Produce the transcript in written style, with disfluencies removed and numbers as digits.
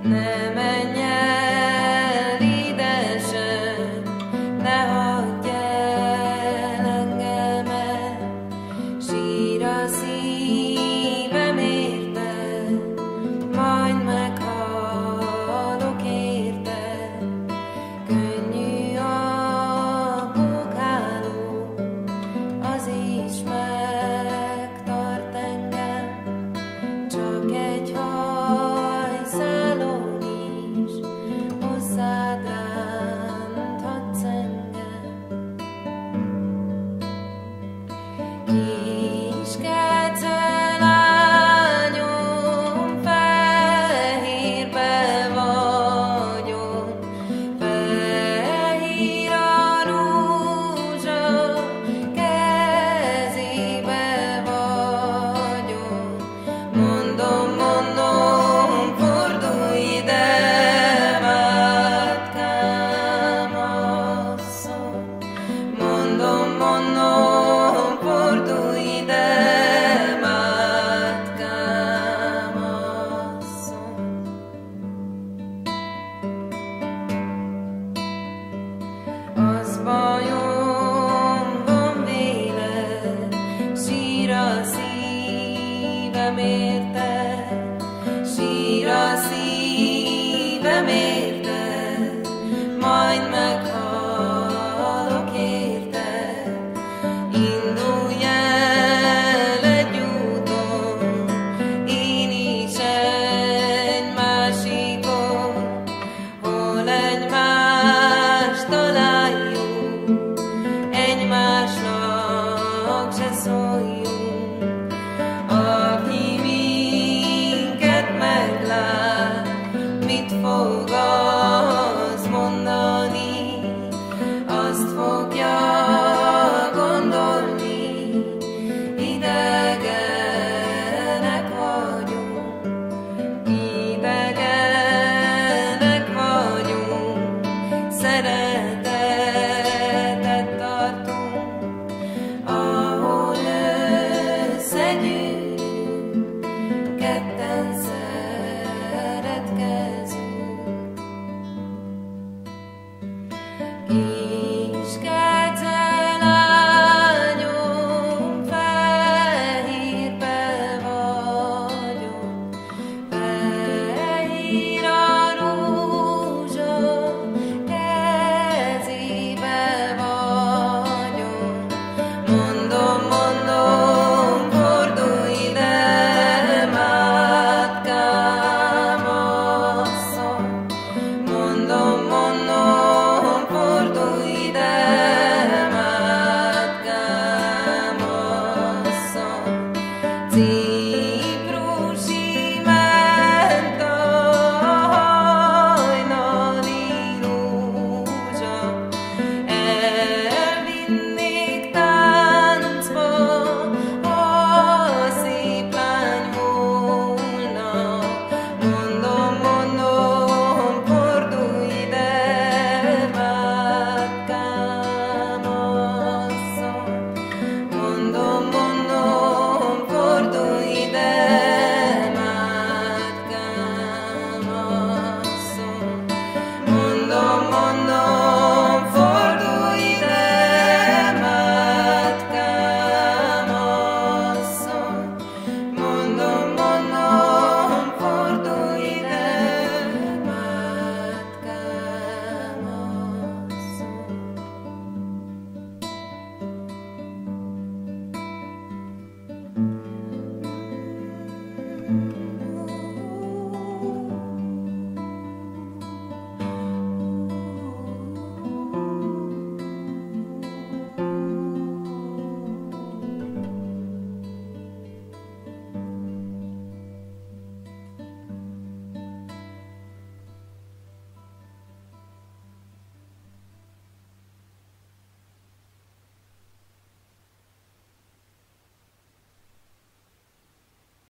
Ne menj el idesen, ne hagyj el engemet, sír a szívem érted, majd meghalok érted. Könnyű a bókáló, az is megtart engem, csak egy hajszálon is hozzád ránthatsz engem. Kis kece lányom, fehérbe vagyok, fehér a rózsa, kezébe vagyok. Mondom, mondom, fordulj ide, mátkám asszony. Mondom, mondom, fordulj ide, mátkám asszony. Az bajom van véled, sír a szívem érted, sír a szívem érted, majd meghalok érted. Indulj el egy úton, én is egy másikon, hol egymást találjuk, egymásnak se szóljunk. Aki minket meglát, mit fog az mondani? Azt fogja gondolni, idegenek vagyunk, idegenek vagyunk, szeretetet tartunk, ahol összegyűlünk, ketten szeretkezünk. Kis kece lányom, fehérbe vagyok, fehér a rózsa, kezébe vagyok. Mondom, mondom, fordulj ide, mátkám asszony. Mondom, mondom, fordulj ide, mátkám asszony.